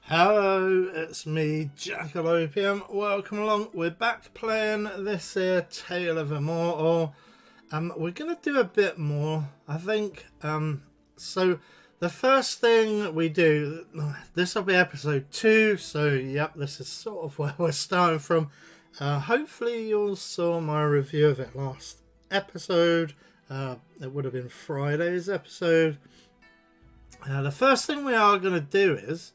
Hello, it's me, Jack-a-Lopium. Welcome along. We're back playing this here Tale of Immortal. We're going to do a bit more, I think. So the first thing we do, this will be episode 2. So, yep, this is sort of where we're starting from. Hopefully you all saw my review of it last episode. It would have been Friday's episode. The first thing we are going to do is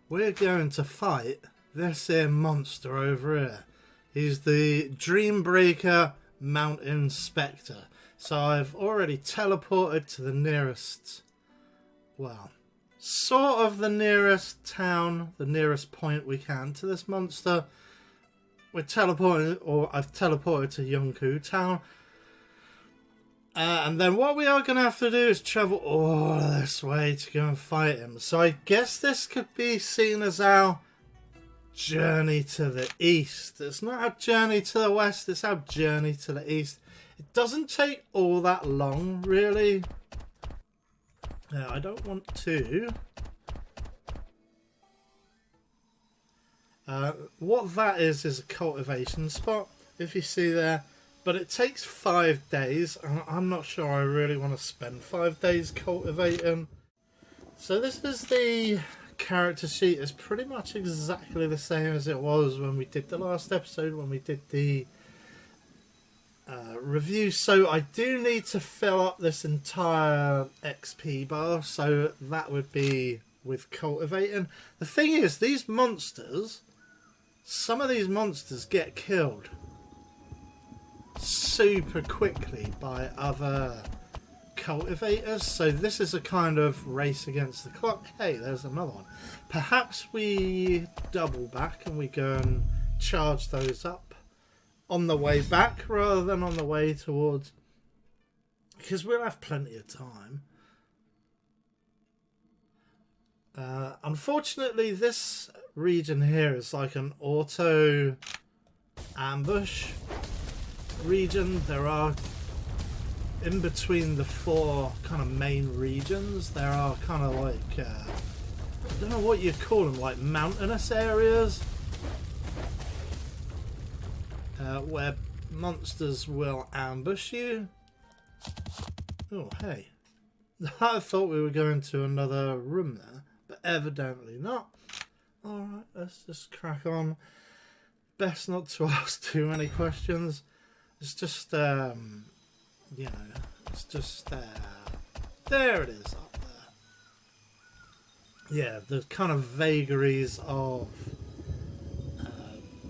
we're going to fight this here monster over here. He's the Dreambreaker Mountain Spectre. So I've already teleported to the nearest, well, sort of the nearest town, the nearest point we can to this monster. We're teleporting, or I've teleported to Yunku town. And then what we are going to have to do is travel all this way to go and fight him. So I guess this could be seen as our journey to the east. It's not our journey to the west, it's our journey to the east. It doesn't take all that long, really. I don't want to. What that is a cultivation spot, if you see there. But it takes 5 days, and I'm not sure I really want to spend 5 days cultivating. So this is the character sheet. It's pretty much exactly the same as it was when we did the last episode, when we did the review. So I do need to fill up this entire XP bar, so that would be with cultivating. The thing is, these monsters, some of these monsters get killed super quickly by other cultivators, so this is a kind of race against the clock. Hey, there's another one. Perhaps we double back and we go and charge those up on the way back rather than on the way towards, because we'll have plenty of time. Unfortunately, this region here is like an auto ambush region. There are, in between the 4 kind of main regions, there are kind of like I don't know what you call them, like mountainous areas where monsters will ambush you. Oh, hey. I thought we were going to another room there, but evidently not. Alright, let's just crack on. Best not to ask too many questions. It's just, you know, it's just, there it is up there. Yeah, the kind of vagaries of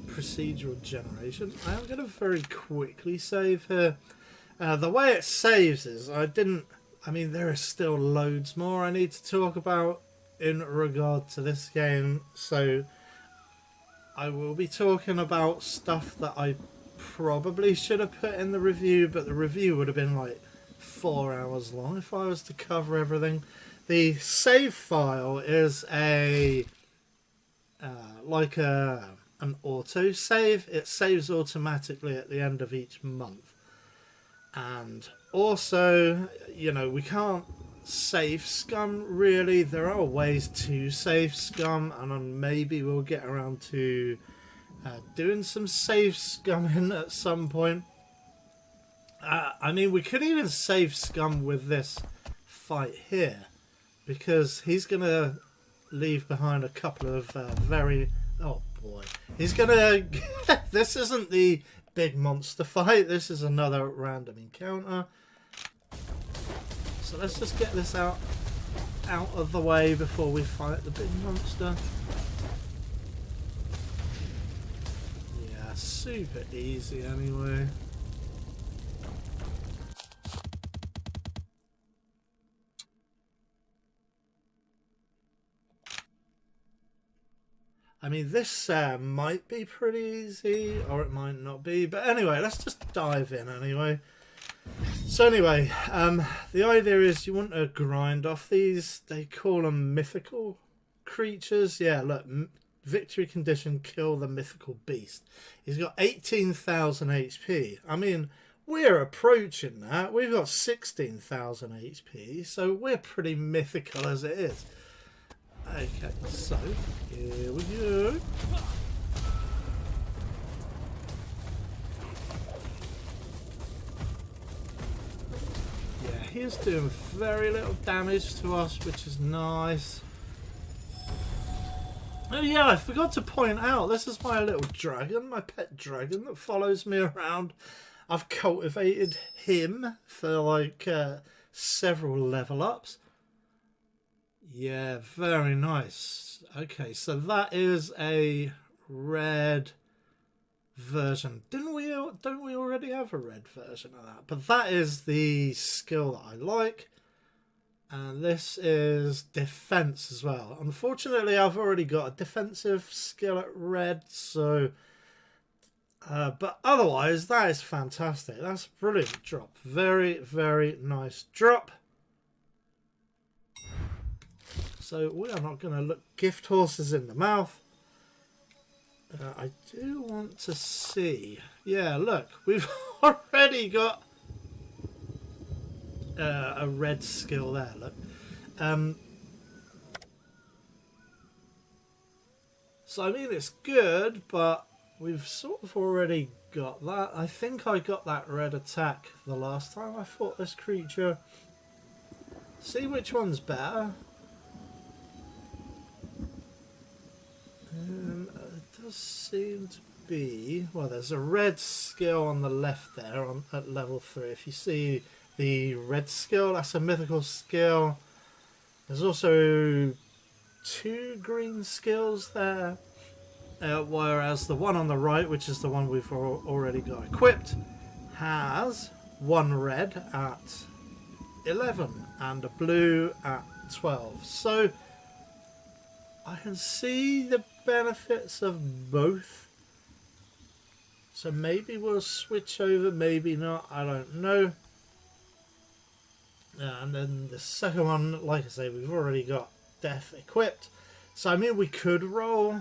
procedural generation. I am going to very quickly save here. The way it saves is, I mean, there is still loads more I need to talk about in regard to this game. So I will be talking about stuff that I probably should have put in the review, but the review would have been like 4 hours long if I was to cover everything. The save file is a like an auto save. It saves automatically at the end of each month, and also, you know, we can't save scum really. There are ways to save scum, and maybe we'll get around to doing some save scumming at some point. I mean, we could even save scum with this fight here, because he's going to leave behind a couple of very... Oh boy. He's going to... This isn't the big monster fight. This is another random encounter. So let's just get this out of the way before we fight the big monster. Super easy anyway. I mean, this might be pretty easy, or it might not be, but anyway, let's just dive in anyway. So anyway, the idea is you want to grind off these, they call them mythical creatures. Yeah, look, victory condition, kill the Mythical Beast. He's got 18,000 HP. I mean, we're approaching that. We've got 16,000 HP, so we're pretty mythical as it is. Okay, so here we go. Yeah, he's doing very little damage to us, which is nice. Oh yeah, I forgot to point out, this is my little dragon, my pet dragon that follows me around. I've cultivated him for like several level ups. Yeah, very nice. Okay, so that is a red version. Don't we already have a red version of that? But that is the skill that I like. And this is defense as well. Unfortunately, I've already got a defensive skill at red, so... but otherwise, that is fantastic. That's a brilliant drop. Very, very nice drop. So we are not going to look gift horses in the mouth. I do want to see... Yeah, look, we've already got... a red skill there, look. So I mean it's good, but we've sort of already got that. I think I got that red attack the last time I fought this creature. See which one's better. It does seem to be... Well, there's a red skill on the left there at level 3. If you see... The red skill, that's a mythical skill. There's also 2 green skills there. Whereas the one on the right, which is the one we've already got equipped, has 1 red at 11 and a blue at 12. So I can see the benefits of both. So maybe we'll switch over, maybe not, I don't know. And then the second one, like I say, we've already got death equipped. So I mean we could roll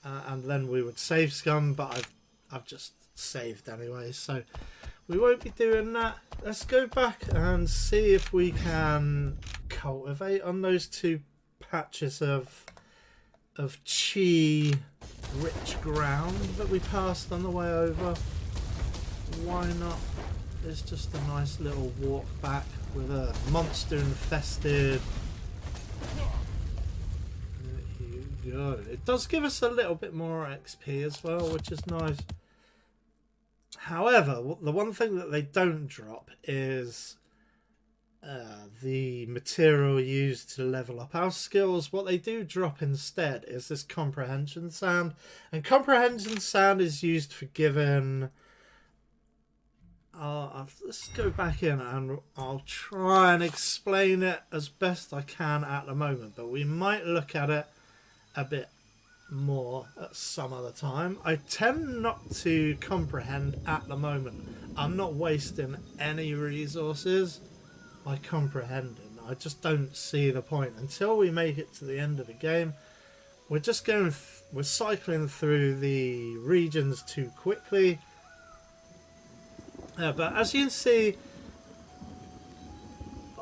and then we would save scum, but I've just saved anyway, so we won't be doing that. Let's go back and see if we can cultivate on those 2 patches of chi rich ground that we passed on the way over. Why not? It's just a nice little walk back with a monster infested. There you go. It does give us a little bit more XP as well, which is nice. However, the one thing that they don't drop is the material used to level up our skills. What they do drop instead is this comprehension sand. And comprehension sand is used for giving... let's go back in and I'll try and explain it as best I can at the moment, but we might look at it a bit more at some other time. I tend not to comprehend at the moment. I'm not wasting any resources by comprehending. I just don't see the point until we make it to the end of the game. We're just going we're cycling through the regions too quickly. But as you can see,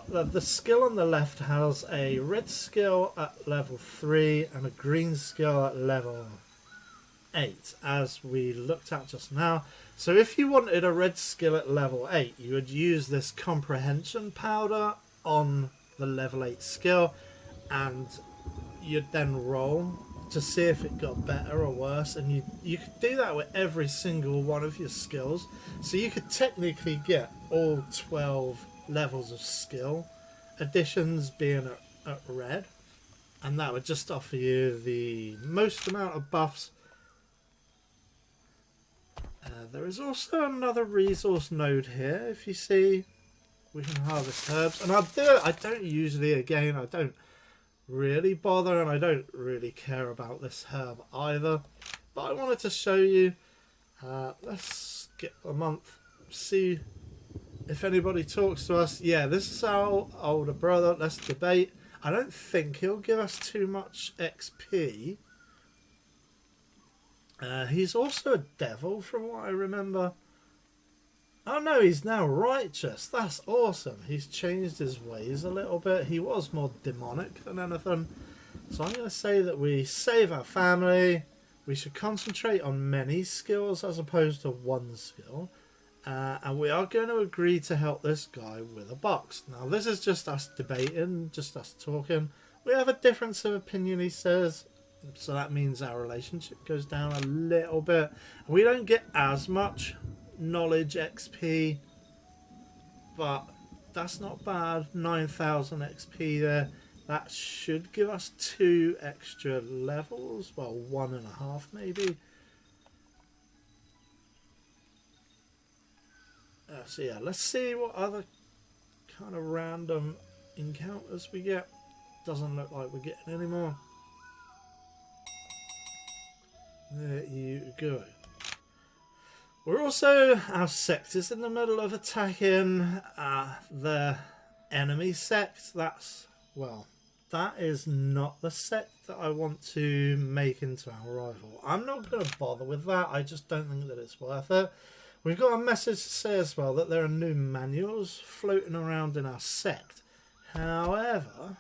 the skill on the left has a red skill at level 3 and a green skill at level 8, as we looked at just now. So if you wanted a red skill at level 8, you would use this comprehension powder on the level 8 skill, and you'd then roll to see if it got better or worse, and you could do that with every single one of your skills. So you could technically get all 12 levels of skill, additions being at red, and that would just offer you the most amount of buffs. There is also another resource node here. If you see, we can harvest herbs, and I'll do it. I don't usually, again, I don't really bother, and I don't really care about this herb either, but I wanted to show you. Let's skip a month, see if anybody talks to us. Yeah, this is our older brother. Let's debate. I don't think he'll give us too much XP. He's also a devil from what I remember. Oh no, he's now righteous. That's awesome. He's changed his ways a little bit. He was more demonic than anything. So I'm going to say that we save our family. We should concentrate on many skills as opposed to one skill. And we are going to agree to help this guy with a box. Now, this is just us debating, just us talking. We have a difference of opinion, he says. So that means our relationship goes down a little bit. We don't get as much knowledge XP, but that's not bad. 9,000 XP there. That should give us 2 extra levels. Well, 1.5 maybe. So yeah, let's see what other kind of random encounters we get. Doesn't look like we're getting any more. There you go. We're also, our sect is in the middle of attacking the enemy sect. That's, well, that is not the sect that I want to make into our rival. I'm not going to bother with that. I just don't think that it's worth it. We've got a message to say as well that there are new manuals floating around in our sect. However,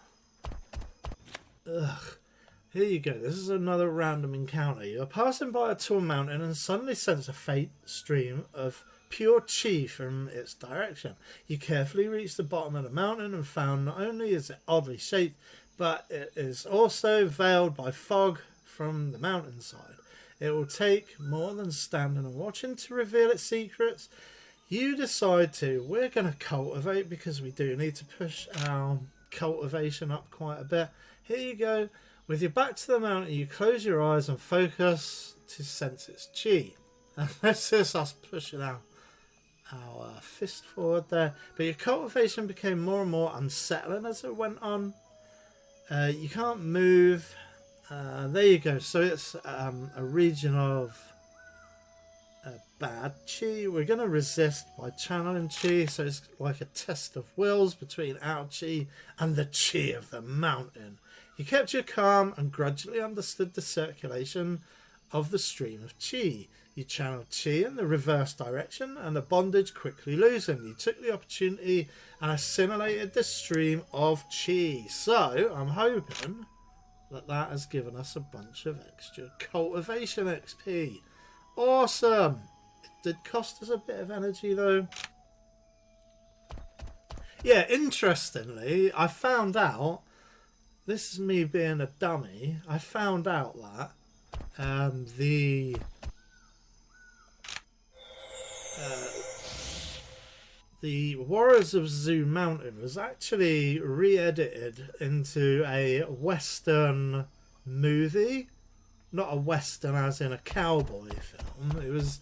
here you go. This is another random encounter. You're passing by a tall mountain and suddenly sense a faint stream of pure chi from its direction. You carefully reach the bottom of the mountain and found not only is it oddly shaped, but it is also veiled by fog from the mountainside. It will take more than standing and watching to reveal its secrets. You decide to. We're going to cultivate because we do need to push our cultivation up quite a bit. Here you go. With your back to the mountain, you close your eyes and focus to sense its chi. And this is us pushing our fist forward there. But your cultivation became more and more unsettling as it went on. You can't move. There you go. So it's a region of bad chi. We're going to resist by channeling chi. So it's like a test of wills between our chi and the chi of the mountain. You kept your calm and gradually understood the circulation of the stream of chi. You channeled chi in the reverse direction and the bondage quickly loosened. You took the opportunity and assimilated the stream of chi. So I'm hoping that has given us a bunch of extra cultivation XP. Awesome! It did cost us a bit of energy though. Yeah, interestingly, I found out, this is me being a dummy, I found out that the Warriors of Zoo Mountain was actually re-edited into a Western movie. Not a Western as in a cowboy film. It was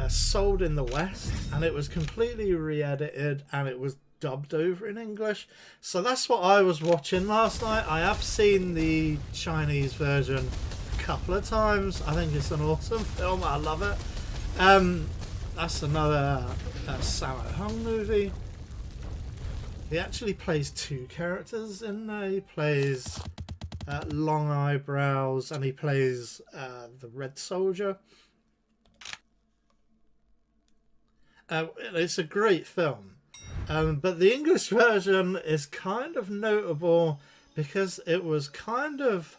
sold in the West and it was completely re-edited and it was dubbed over in English. So that's what I was watching last night. I have seen the Chinese version a couple of times. I think it's an awesome film. I love it. That's another Sammo Hung movie. He actually plays 2 characters in there. He plays Long Eyebrows and he plays the Red Soldier. It's a great film. But the English version is kind of notable because it was kind of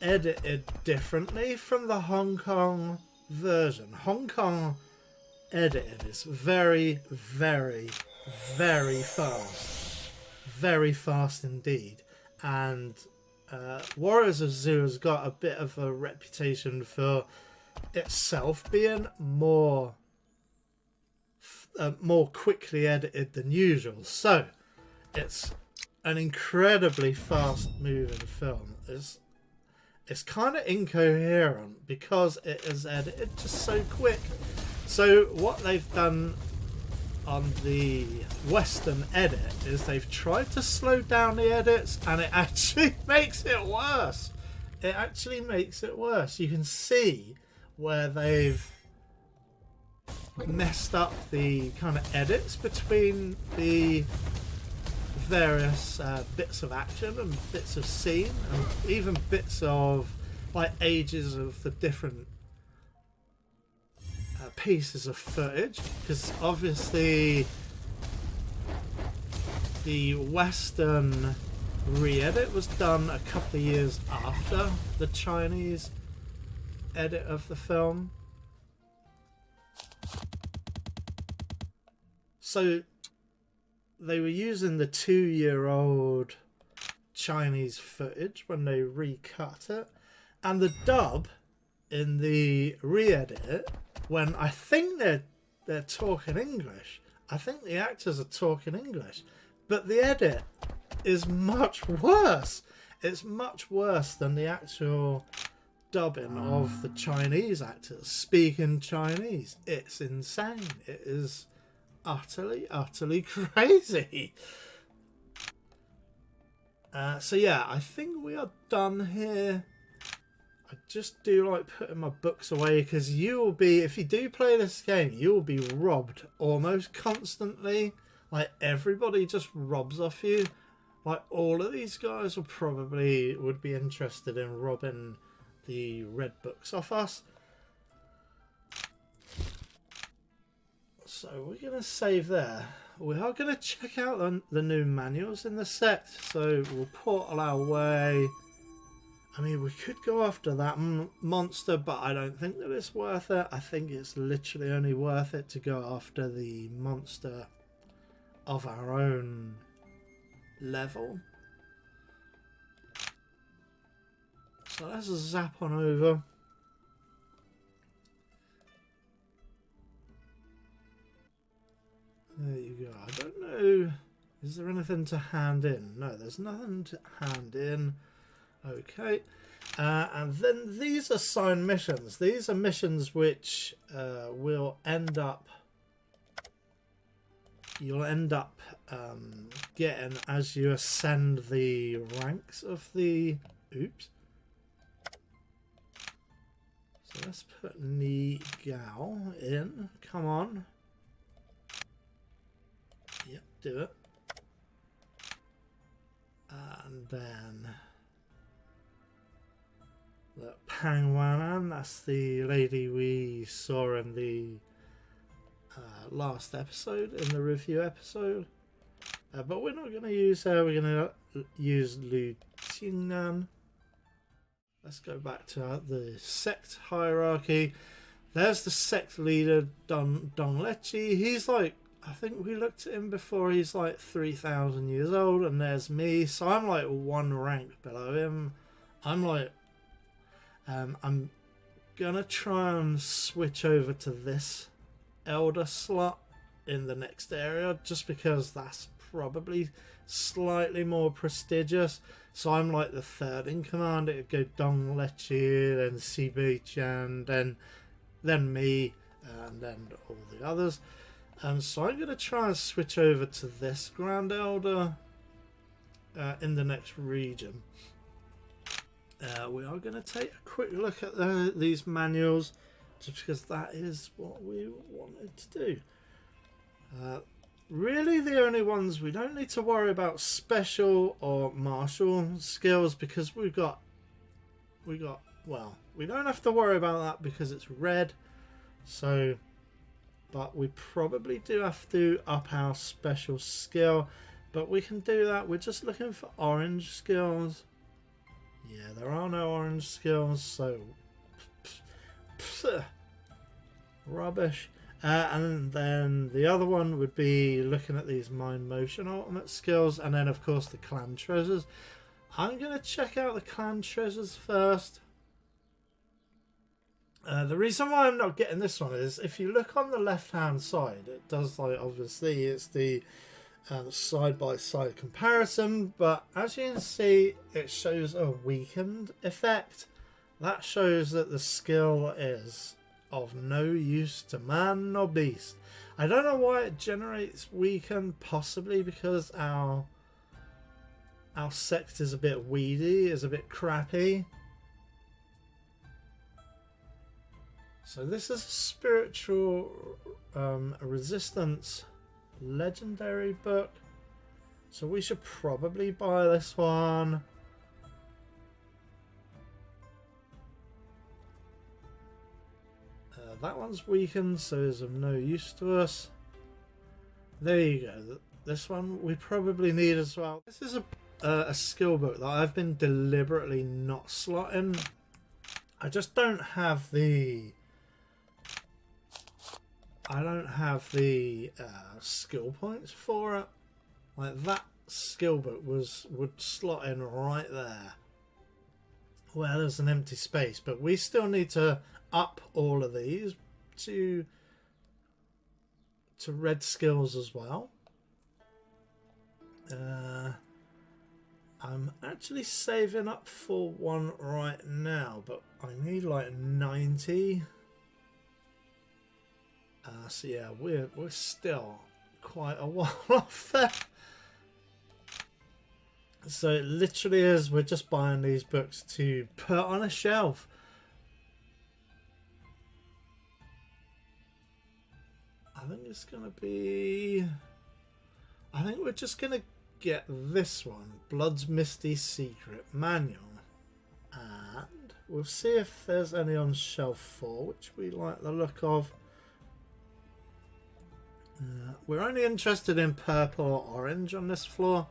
edited differently from the Hong Kong version. Hong Kong edited is very, very, very fast. Very fast indeed. And Warriors of Zoo has got a bit of a reputation for itself being more quickly edited than usual. So it's an incredibly fast moving film. It's kind of incoherent because it is edited just so quick. So what they've done on the Western edit is they've tried to slow down the edits and it actually makes it worse. It actually makes it worse. You can see where they've messed up the kind of edits between the various bits of action and bits of scene and even bits of like ages of the different pieces of footage, because obviously the Western re-edit was done a couple of years after the Chinese edit of the film. So they were using the 2-year-old Chinese footage when they recut it, and the dub in the re-edit, when I think they're talking English, I think the actors are talking English, but the edit is much worse. It's much worse than the actual dubbing of the Chinese actors speaking Chinese. It's insane. It is utterly crazy. So yeah, I think we are done here. I just do like putting my books away, because you will be, if you do play this game, you will be robbed almost constantly. Like, everybody just robs off you. Like, all of these guys would be interested in robbing the red books off us. So we're going to save there. We are going to check out the new manuals in the sect. So we'll portal our way. I mean, we could go after that monster, but I don't think that it's worth it. I think it's literally only worth it to go after the monster of our own level. So let's zap on over. There you go. I don't know. Is there anything to hand in? No, there's nothing to hand in. Okay. And then these are signed missions. These are missions which will end up... You'll end up getting as you ascend the ranks of the... Oops. So let's put Ni Gao in. Come on. Yep, do it. And then the Pang Wanan, that's the lady we saw in the last episode, in the review episode. But we're not going to use her, we're going to use Lu Qingnan. Let's go back to the sect hierarchy. There's the sect leader, Dong Lechi. He's like, I think we looked at him before, he's like 3,000 years old, and there's me, so I'm like one rank below him. I'm like, I'm gonna try and switch over to this elder slot in the next area, just because that's probably slightly more prestigious. So I'm like the third in command. It would go Dong Lechi, then Sibi Chan, then me, and then all the others. So I'm going to try and switch over to this Grand Elder in the next region. We are going to take a quick look at these manuals, just because that is what we wanted to do. Really the only ones, we don't need to worry about special or martial skills, because we got, well, we don't have to worry about that because it's red. So... But we probably do have to up our special skill. But we can do that. We're just looking for orange skills. Yeah, there are no orange skills. So... rubbish. And then the other one would be looking at these mind motion ultimate skills. And then, of course, the clan treasures. I'm going to check out the clan treasures first. The reason why I'm not getting this one is, if you look on the left hand side, it does, like, obviously it's the side-by-side comparison, but as you can see, it shows a weakened effect. That shows that the skill is of no use to man nor beast. I don't know why it generates weakened, possibly because our sect is a bit weedy, is a bit crappy. So this is a spiritual resistance legendary book. So we should probably buy this one. That one's weakened, so is of no use to us. There you go. This one we probably need as well. This is a a skill book that I've been deliberately not slotting. I just don't have the... I don't have the skill points for it. Like that skill book would slot in right there where there's an empty space, but we still need to up all of these to red skills as well. I'm actually saving up for one right now, but I need like 90. So yeah, we're still quite a while off there. So it literally is, we're just buying these books to put on a shelf. I think it's gonna be... I think we're just gonna get this one, Blood's Misty Secret Manual. And we'll see if there's any on shelf 4, which we like the look of. We're only interested in purple or orange on this floor.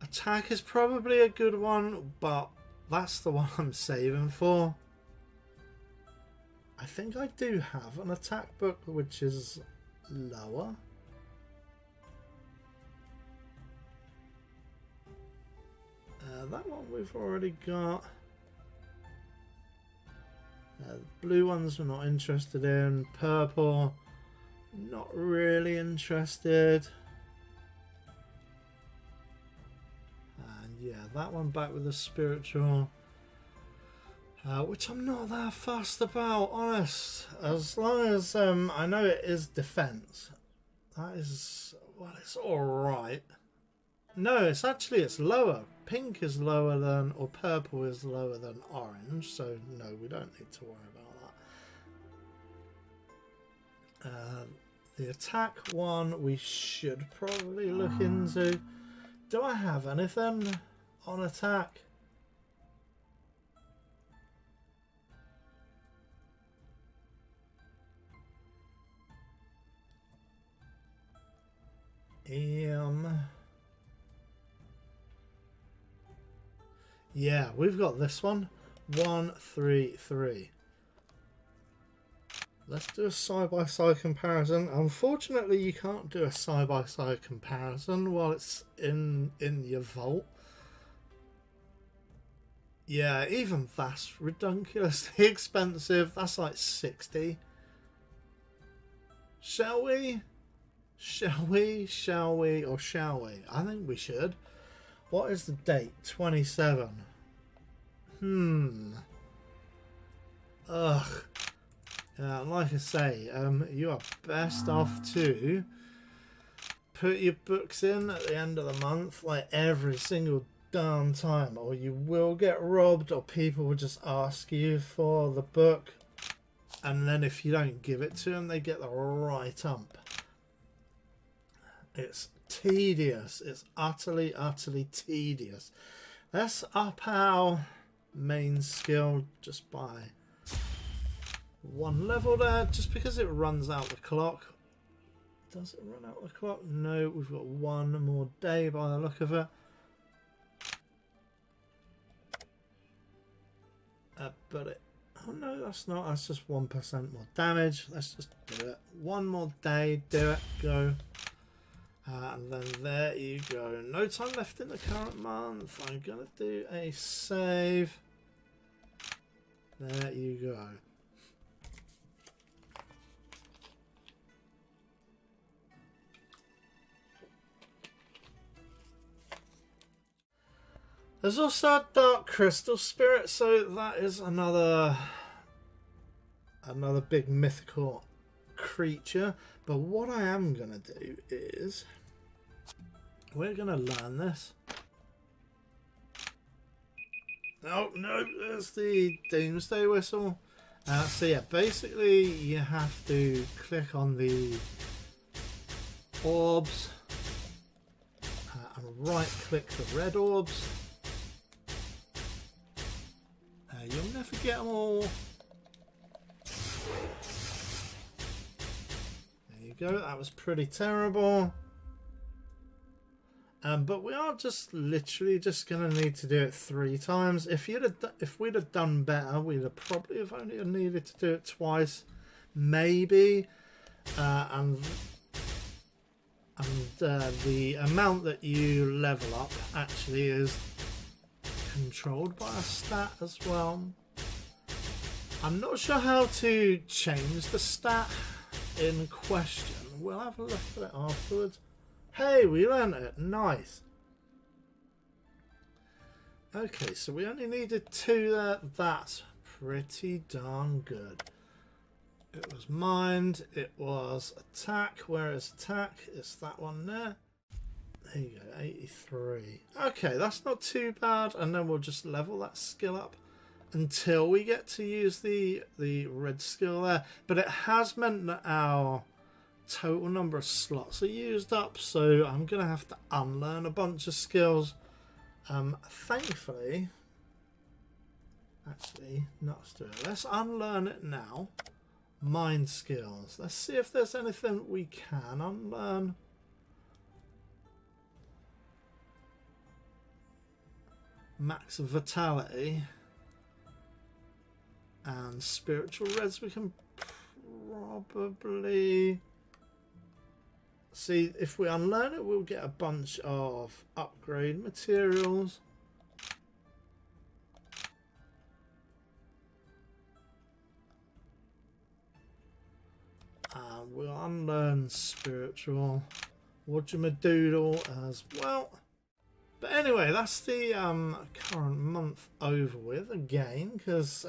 Attack is probably a good one, but that's the one I'm saving for. I think I do have an attack book which is lower. That one we've already got. Blue ones we're not interested in. Purple, not really interested. And yeah, that one back with the spiritual. Which I'm not that fussed about, honest. As long as I know it is defense. That is, well, it's alright. No, it's lower. Pink is lower than, or purple is lower than orange. So no, we don't need to worry about that. The attack one we should probably look into. Do I have anything on attack? Yeah, we've got this one. 133. Let's do a side-by-side comparison. Unfortunately, you can't do a side-by-side comparison while it's in your vault. Yeah, even that's ridiculously expensive. That's like 60. Shall we? Shall we? Shall we? Or shall we? I think we should. What is the date? 27. Ugh. Like I say, you are best off to put your books in at the end of the month, like every single darn time, or you will get robbed, or people will just ask you for the book, and then if you don't give it to them, they get the right ump. It's tedious. It's utterly tedious. Let's up our main skill just by one level there, just because it runs out the clock. Does it run out the clock? No, we've got one more day by the look of it. But it... Oh no, that's not. That's just 1% more damage. Let's just do it. One more day. Do it. Go. And then there you go. No time left in the current month. I'm going to do a save. There you go. There's also a Dark Crystal Spirit, so that is another big mythical creature. But what I am going to do is we're going to learn this. Oh no, there's the Doomsday Whistle. So yeah, basically you have to click on the orbs and right click the red orbs. You'll never get them all. There you go, that was pretty terrible. But we are just literally just going to need to do it 3 times. If we'd have done better, we'd have probably have only needed to do it twice, maybe. And the amount that you level up actually is controlled by a stat as well. I'm not sure how to change the stat in question. We'll have a look at it afterwards. Hey, we learned it. Nice. Okay, so we only needed 2 there. That's pretty darn good. It was mind. It was attack. Where is attack? It's that one there. There you go, 83. Okay, that's not too bad. And then we'll just level that skill up until we get to use the red skill there. But it has meant that our total number of slots are used up, so I'm gonna have to unlearn a bunch of skills. Thankfully, actually, let's do it. Let's unlearn it now. Mind skills. Let's see if there's anything we can unlearn. Max vitality and spiritual res. We can probably see if we unlearn it, we'll get a bunch of upgrade materials. And we'll unlearn spiritual whatchamadoodle as well. But anyway, that's the current month over with again, because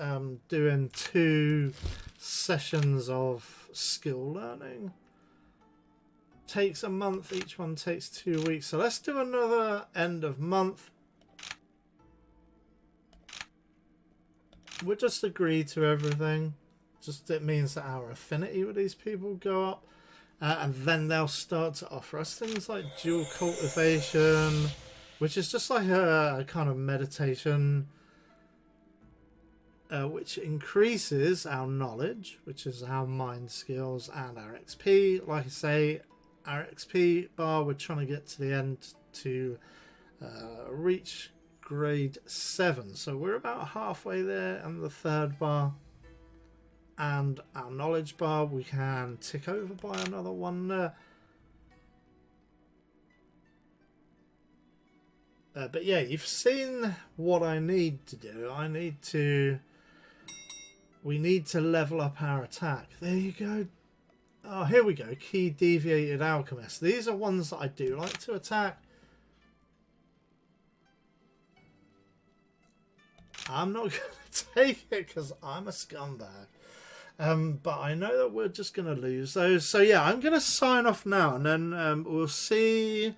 doing 2 sessions of skill learning takes a month. Each one takes 2 weeks. So let's do another end of month. We'll just agree to everything. Just it means that our affinity with these people go up, and then they'll start to offer us things like dual cultivation, which is just like a kind of meditation, which increases our knowledge, which is our mind skills, and our XP. Like I say, our XP bar, we're trying to get to the end to reach grade 7. So we're about halfway there, and the 3rd bar. And our knowledge bar, we can tick over by another 1 there. But yeah, you've seen what I need to do. We need to level up our attack. There you go. Oh, here we go. Key deviated alchemist. These are ones that I do like to attack. I'm not going to take it because I'm a scumbag. But I know that we're just going to lose those. So yeah, I'm going to sign off now, and then we'll see.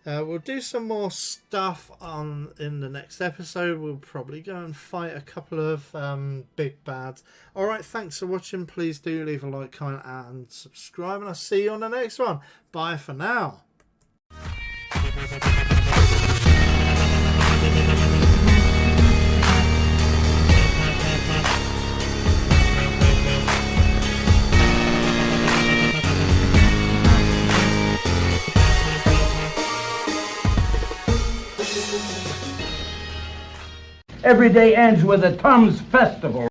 We'll do some more stuff in the next episode. We'll probably go and fight a couple of big bads. Alright, thanks for watching. Please do leave a like, comment and subscribe, and I'll see you on the next one. Bye for now. Every day ends with a Tom's Festival.